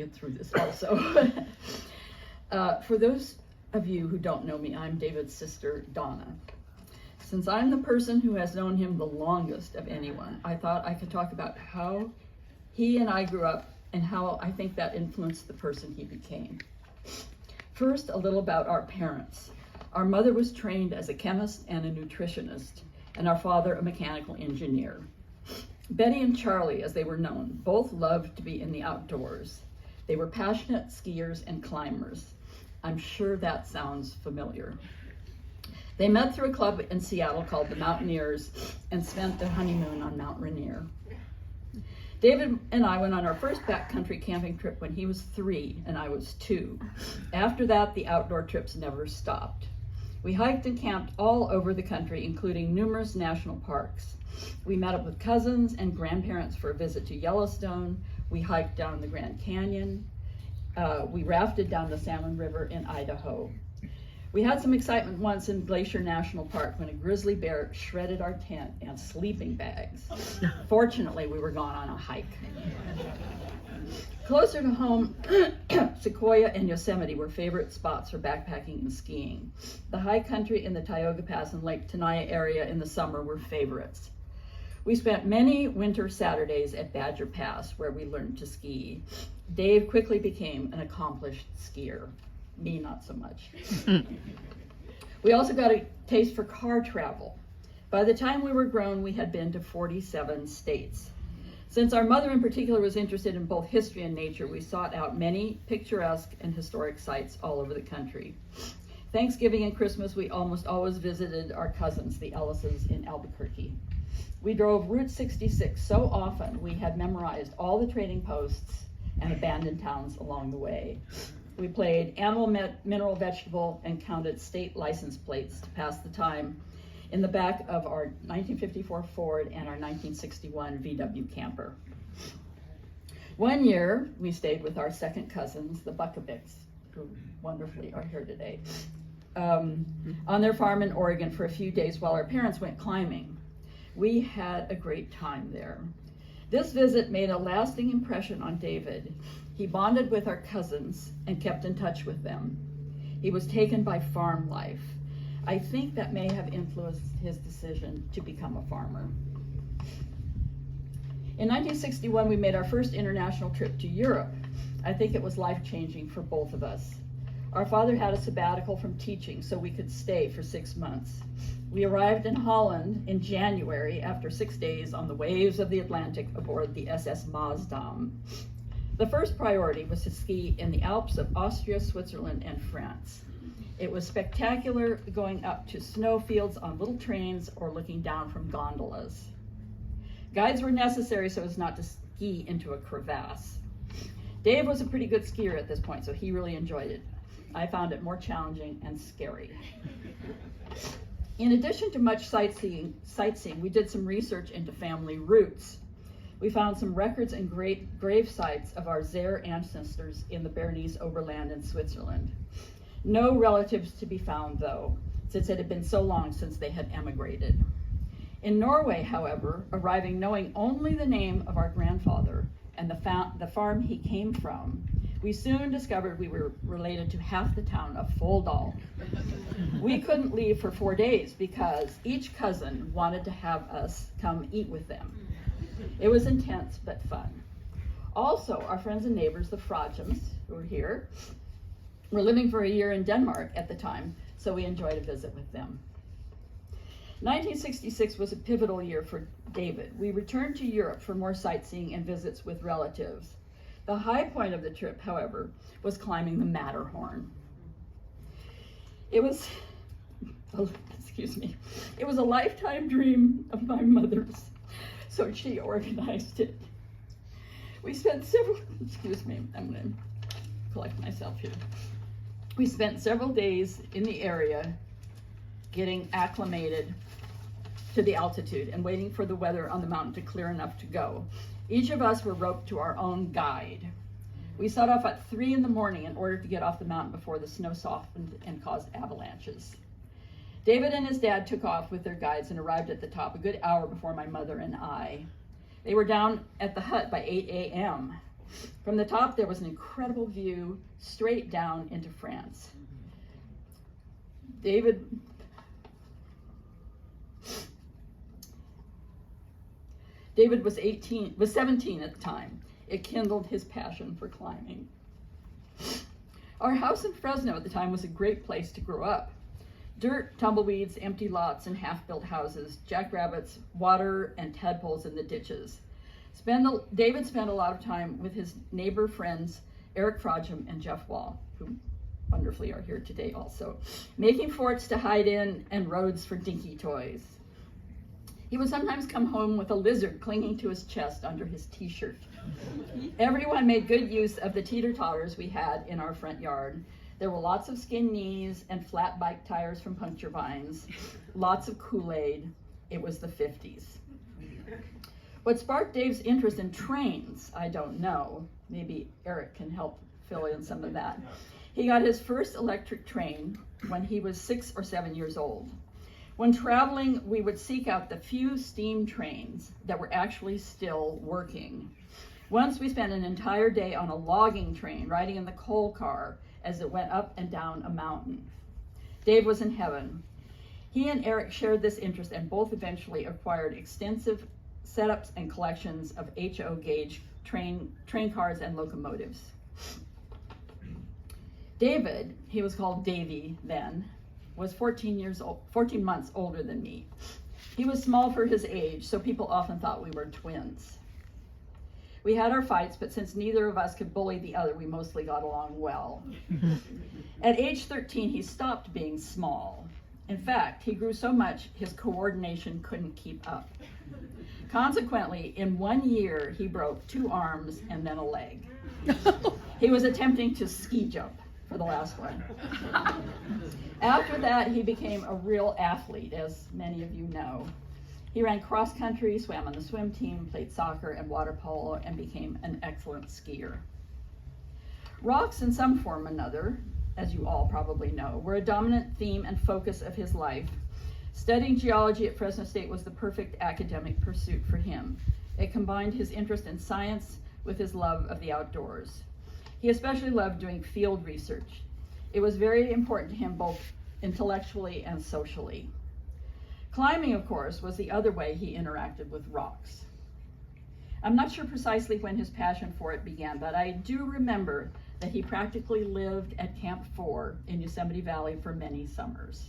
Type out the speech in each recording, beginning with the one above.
get through this also. For those of you who don't know me, I'm David's sister, Donna. Since I'm the person who has known him the longest of anyone, I thought I could talk about how he and I grew up and how I think that influenced the person he became. First, a little about our parents. Our mother was trained as a chemist and a nutritionist, and our father a mechanical engineer. Betty and Charlie, as they were known, both loved to be in the outdoors. They were passionate skiers and climbers. I'm sure that sounds familiar. They met through a club in Seattle called the Mountaineers and spent their honeymoon on Mount Rainier. David and I went on our first backcountry camping trip when he was 3 and I was 2. After that, the outdoor trips never stopped. We hiked and camped all over the country, including numerous national parks. We met up with cousins and grandparents for a visit to Yellowstone. We hiked down the Grand Canyon. We rafted down the Salmon River in Idaho. We had some excitement once in Glacier National Park when a grizzly bear shredded our tent and sleeping bags. Fortunately, we were gone on a hike. Closer to home, Sequoia and Yosemite were favorite spots for backpacking and skiing. The high country in the Tioga Pass and Lake Tenaya area in the summer were favorites. We spent many winter Saturdays at Badger Pass where we learned to ski. Dave quickly became an accomplished skier. Me, not so much. We also got a taste for car travel. By the time we were grown, we had been to 47 states. Since our mother in particular was interested in both history and nature, we sought out many picturesque and historic sites all over the country. Thanksgiving and Christmas, we almost always visited our cousins, the Ellises, in Albuquerque. We drove Route 66 so often we had memorized all the trading posts and abandoned towns along the way. We played animal, mineral, vegetable, and counted state license plates to pass the time in the back of our 1954 Ford and our 1961 VW camper. One year, we stayed with our second cousins, the Buckabicks, who wonderfully are here today, on their farm in Oregon for a few days while our parents went climbing. We had a great time there. This visit made a lasting impression on David. He bonded with our cousins and kept in touch with them. He was taken by farm life. I think that may have influenced his decision to become a farmer. In 1961, we made our first international trip to Europe. I think it was life-changing for both of us. Our father had a sabbatical from teaching, so we could stay for 6 months. We arrived in Holland in January after 6 days on the waves of the Atlantic aboard the SS Maasdam. The first priority was to ski in the Alps of Austria, Switzerland, and France. It was spectacular going up to snowfields on little trains or looking down from gondolas. Guides were necessary so as not to ski into a crevasse. Dave was a pretty good skier at this point, so he really enjoyed it. I found it more challenging and scary. In addition to much sightseeing, we did some research into family roots. We found some records and grave sites of our Zare ancestors in the Bernese Oberland in Switzerland. No relatives to be found, though, since it had been so long since they had emigrated. In Norway, however, arriving knowing only the name of our grandfather and the farm he came from, we soon discovered we were related to half the town of Folldal. We couldn't leave for 4 days because each cousin wanted to have us come eat with them. It was intense but fun. Also, our friends and neighbors, the Frajums, who are here, were living for a year in Denmark at the time, so we enjoyed a visit with them. 1966 was a pivotal year for David. We returned to Europe for more sightseeing and visits with relatives. The high point of the trip, however, was climbing the Matterhorn. It was a lifetime dream of my mother's, so she organized it. We spent several, I'm gonna collect myself here. We spent several days in the area getting acclimated to the altitude and waiting for the weather on the mountain to clear enough to go. Each of us were roped to our own guide. We set off at 3 in the morning in order to get off the mountain before the snow softened and caused avalanches. David and his dad took off with their guides and arrived at the top a good hour before my mother and I. They were down at the hut by 8 a.m. From the top, there was an incredible view straight down into France. David was 17 at the time. It kindled his passion for climbing. Our house in Fresno at the time was a great place to grow up. Dirt, tumbleweeds, empty lots, and half-built houses, jackrabbits, water, and tadpoles in the ditches. David spent a lot of time with his neighbor friends, Eric Frogem and Jeff Wall, who wonderfully are here today also, making forts to hide in and roads for dinky toys. He would sometimes come home with a lizard clinging to his chest under his t-shirt. Everyone made good use of the teeter-totters we had in our front yard. There were lots of skin knees and flat bike tires from puncture vines, lots of Kool-Aid. It was the 50s. What sparked Dave's interest in trains, I don't know. Maybe Eric can help fill in some of that. He got his first electric train when he was 6 or 7 years old. When traveling, we would seek out the few steam trains that were actually still working. Once we spent an entire day on a logging train riding in the coal car as it went up and down a mountain. Dave was in heaven. He and Eric shared this interest and both eventually acquired extensive setups and collections of HO gauge train cars and locomotives. David, he was called Davy then, was 14 months older than me. He was small for his age, so people often thought we were twins. We had our fights, but since neither of us could bully the other, we mostly got along well. At age 13, he stopped being small. In fact, he grew so much his coordination couldn't keep up. Consequently, in 1 year, he broke 2 arms and then a leg. He was attempting to ski jump for the last one. After that, he became a real athlete, as many of you know. He ran cross country, swam on the swim team, played soccer and water polo, and became an excellent skier. Rocks in some form or another, as you all probably know, were a dominant theme and focus of his life. Studying geology at Fresno State was the perfect academic pursuit for him. It combined his interest in science with his love of the outdoors. He especially loved doing field research. It was very important to him both intellectually and socially. Climbing, of course, was the other way he interacted with rocks. I'm not sure precisely when his passion for it began, but I do remember that he practically lived at Camp 4 in Yosemite Valley for many summers.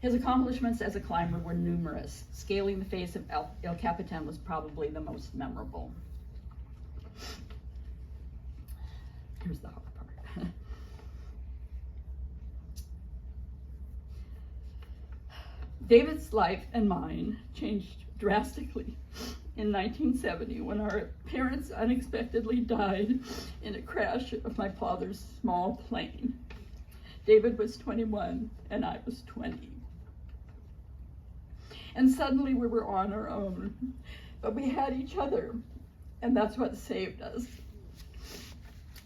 His accomplishments as a climber were numerous. Scaling the face of El Capitan was probably the most memorable. Here's the hard part. David's life and mine changed drastically in 1970 when our parents unexpectedly died in a crash of my father's small plane. David was 21 and I was 20. And suddenly we were on our own, but we had each other, and that's what saved us.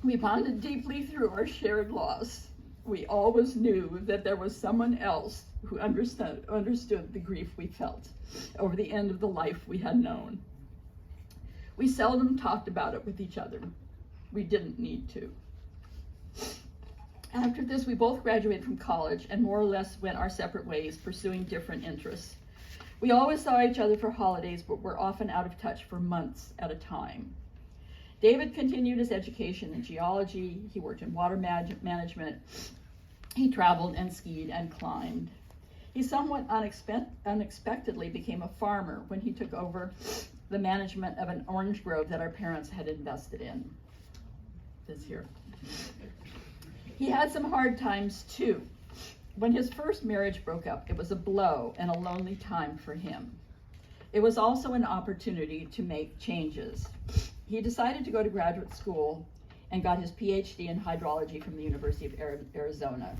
We bonded deeply through our shared loss. We always knew that there was someone else who understood the grief we felt over the end of the life we had known. We seldom talked about it with each other. We didn't need to. After this, we both graduated from college and more or less went our separate ways, pursuing different interests. We always saw each other for holidays, but were often out of touch for months at a time. David continued his education in geology. He worked in water management. He traveled and skied and climbed. He somewhat unexpectedly became a farmer when he took over the management of an orange grove that our parents had invested in. This here. He had some hard times too. When his first marriage broke up, it was a blow and a lonely time for him. It was also an opportunity to make changes. He decided to go to graduate school and got his PhD in hydrology from the University of Arizona.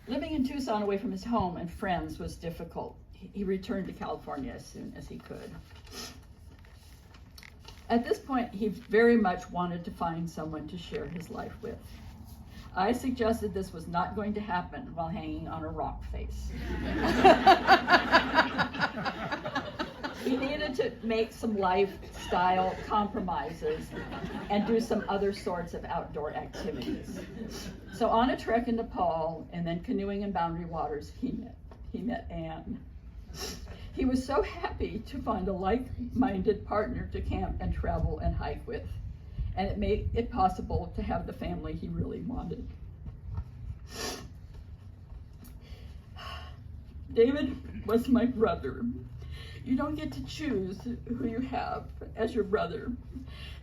Living in Tucson away from his home and friends was difficult. He returned to California as soon as he could. At this point, he very much wanted to find someone to share his life with. I suggested this was not going to happen while hanging on a rock face. He needed to make some lifestyle compromises and do some other sorts of outdoor activities. So on a trek in Nepal and then canoeing in Boundary Waters, he met Anne. He was so happy to find a like-minded partner to camp and travel and hike with, and it made it possible to have the family he really wanted. David was my brother. You don't get to choose who you have as your brother,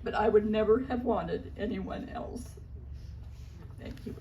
but I would never have wanted anyone else. Thank you.